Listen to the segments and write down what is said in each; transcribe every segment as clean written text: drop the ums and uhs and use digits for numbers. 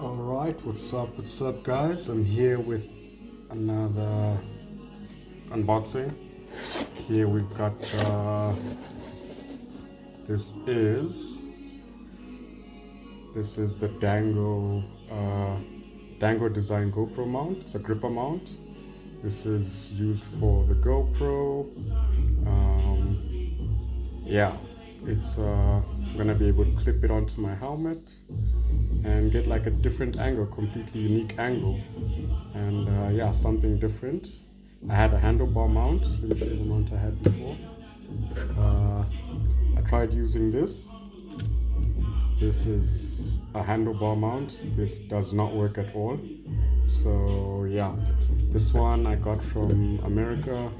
Alright, what's up guys? I'm here with another unboxing. Here we've got this is the Dango design GoPro mount. It's a gripper mount. This is used for the GoPro. Yeah, it's gonna be able to clip it onto my helmet and get like a different angle, completely unique angle, and yeah, something different. I had a handlebar mount. Let me show you the mount I had before. I tried using this. This is a handlebar mount. This does not work at all. So yeah, this one I got from America.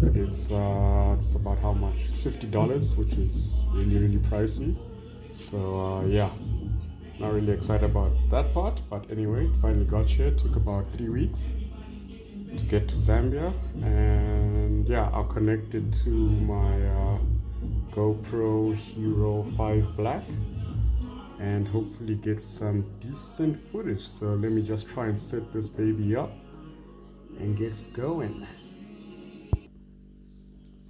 It's about how much? It's $50, which is really pricey. So yeah, not really excited about that part, but anyway, it finally got here. It took about 3 weeks to get to Zambia, and yeah, I'll connect it to my GoPro Hero 5 Black and hopefully get some decent footage. So let me just try and set this baby up and get going.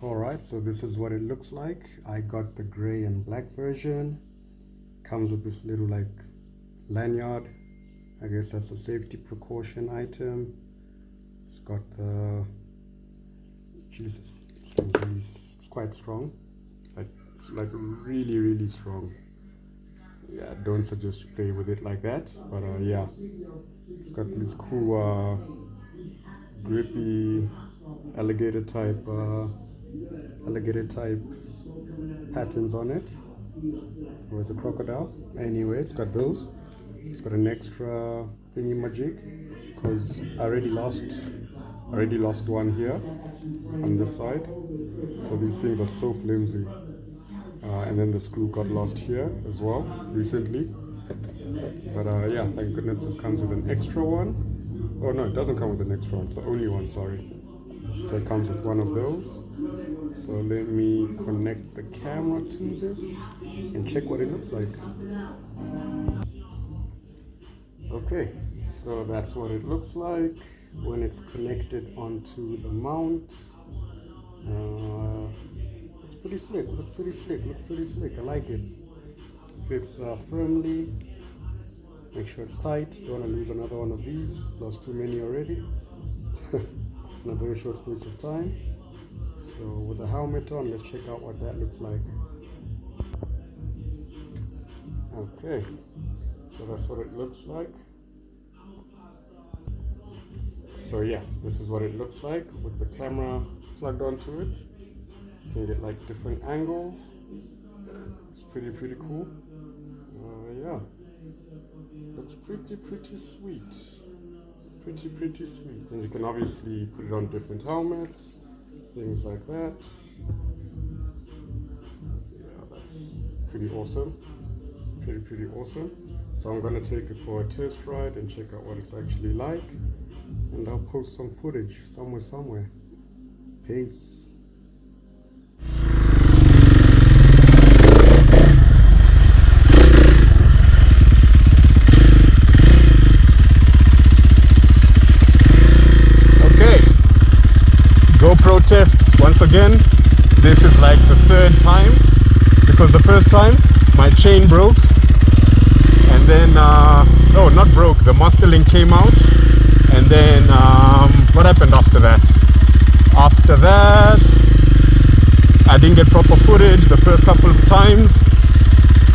Alright, so this is what it looks like. I got the gray and black version. Comes with this little like lanyard. I guess that's a safety precaution item. It's got the it's quite strong. It's like really strong. Yeah, don't suggest you play with it like that, but yeah, it's got these cool grippy alligator type patterns on it. Where's a crocodile? Anyway, it's got those. It's got an extra thingy majig because I already lost one here on this side. So these things are so flimsy. And then the screw got lost here as well recently. But yeah, thank goodness this comes with an extra one. Oh no, it doesn't come with an extra one. It's the only one, sorry. So it comes with one of those. So let me connect the camera to this and check what it looks like. Okay, so that's what it looks like when it's connected onto the mount. It's pretty slick, looks pretty slick. I like it. Fits firmly. Make sure it's tight. Don't want to lose another one of these. Lost too many already in a very short space of time. So with the helmet on, let's check out what that looks like. Okay, so that's what it looks like. So yeah, this is what it looks like with the camera plugged onto it. You can get like different angles. It's pretty cool. Yeah, looks pretty sweet. Pretty sweet. And you can obviously put it on different helmets, things like that. Yeah, that's pretty awesome. Pretty awesome. So I'm gonna take it for a test ride and check out what it's actually like, and I'll post some footage somewhere. Peace. GoPro tests once again. This is like the third time, because the first time my chain broke, and then no, not broke, the master link came out, and then what happened after that? After that I didn't get proper footage the first couple of times.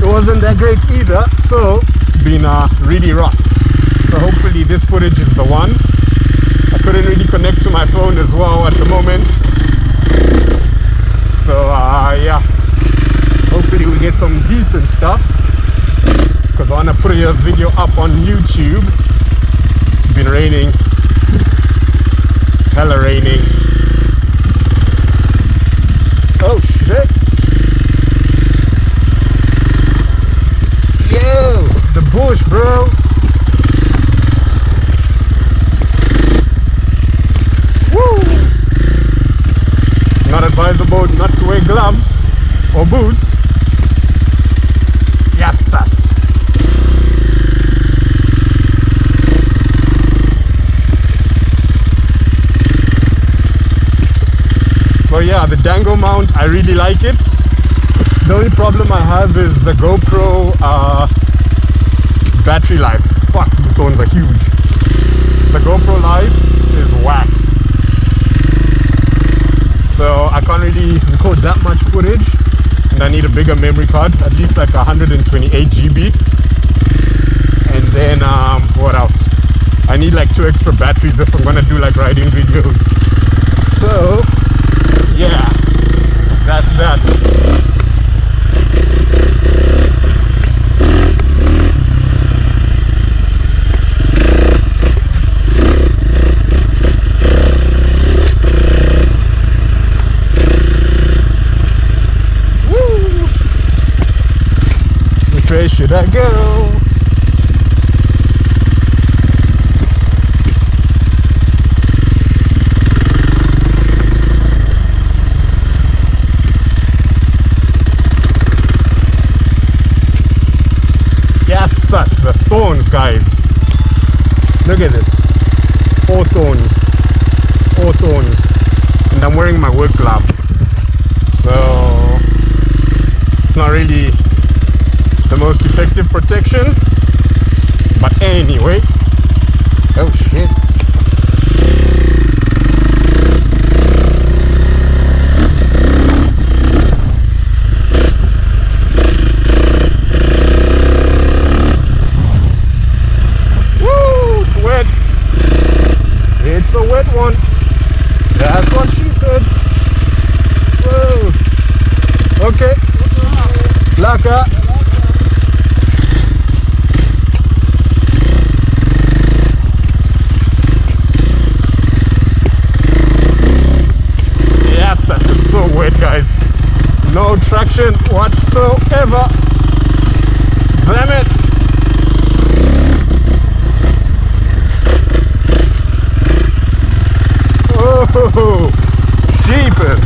It wasn't that great either, so it's been really rough. So hopefully this footage is the one. I couldn't really connect to my phone as well at the moment, so yeah, hopefully we get some decent stuff, because I want to put a video up on YouTube. It's been raining, hella raining. Oh shit, yo, the bush, bro. Not advisable not to wear gloves or boots. Yes, Dango mount, I really like it. The only problem I have is the GoPro battery life. Fuck, these ones are huge. The GoPro life is whack. So I can't really record that much footage, and I need a bigger memory card, at least like 128 GB. And then what else? I need like 2 extra batteries if I'm gonna do like riding videos. So yeah, that's that. Woo! Which way should I go? The thorns, guys, look at this, all thorns, and I'm wearing my work gloves, so it's not really the most effective protection, but anyway. Oh shit. It's a wet one. That's what she said. Whoa. Okay. Laka. Yes, that's so wet, guys. No traction whatsoever. Damn it. Oh, jeepers.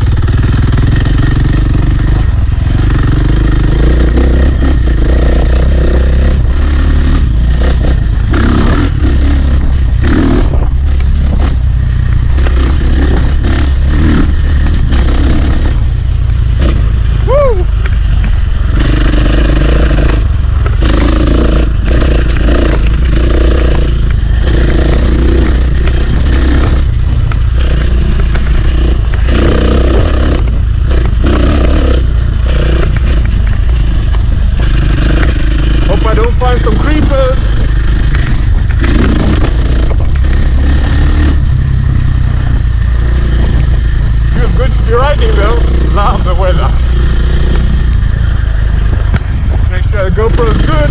Woo. Find some creepers. Feels good to be riding though. Love the weather. Make sure the GoPro is good.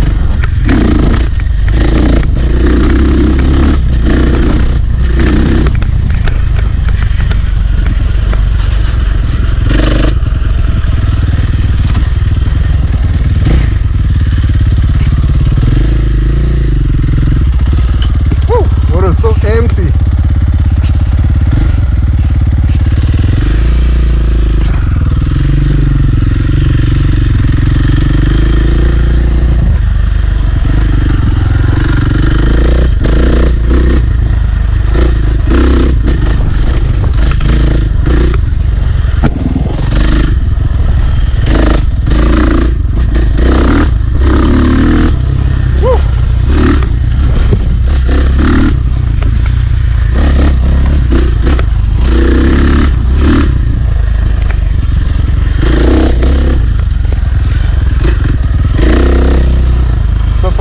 So empty.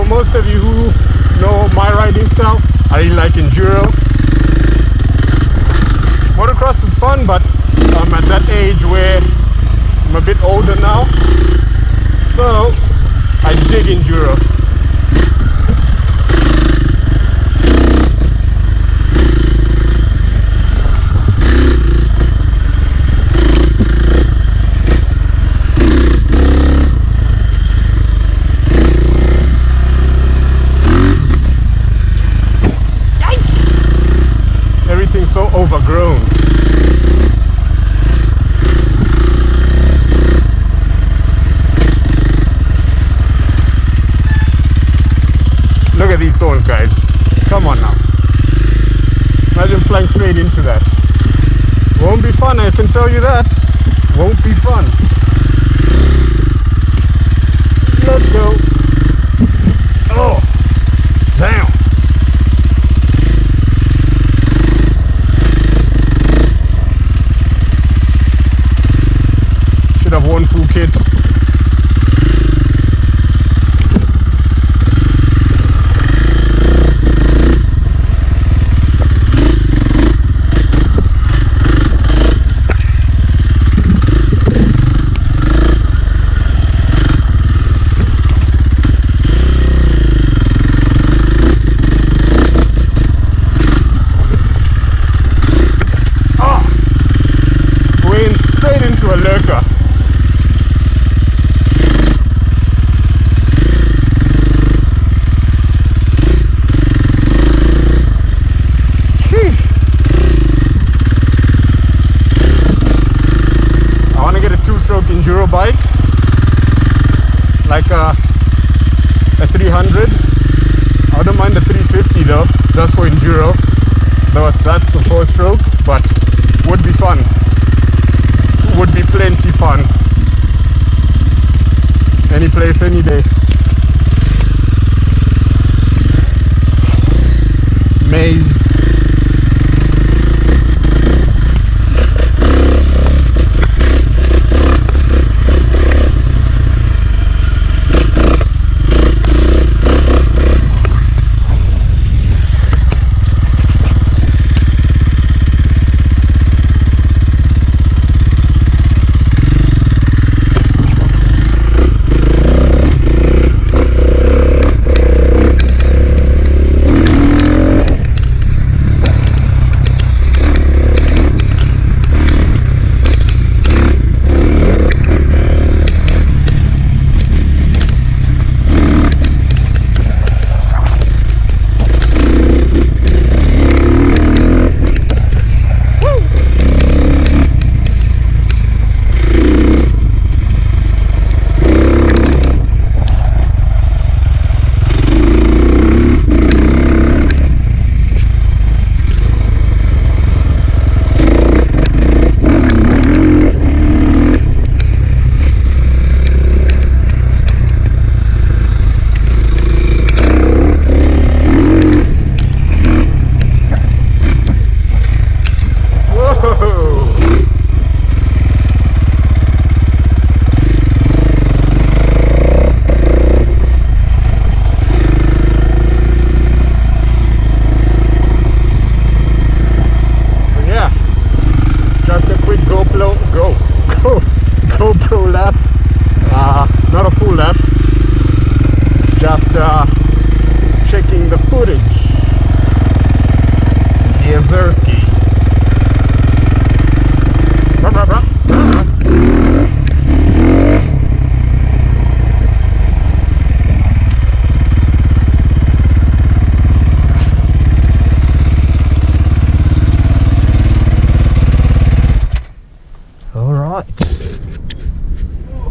Most of you who know my riding style, I really like Enduro. Motocross is fun, but I'm at that age where I'm a bit older now, so I dig Enduro. Everything's so overgrown. Look at these stones, guys. Come on now. Imagine flying straight into that. Won't be fun, I can tell you that. won't be fun. Let's go. Oh, damn. Should have worn full kit. Enduro bike, like a 300. I don't mind the 350 though, just for enduro. Though that's the 4-stroke, but would be fun. Would be plenty fun. Any place, any day. Maze. GoPro lap, not a full lap, just checking the footage.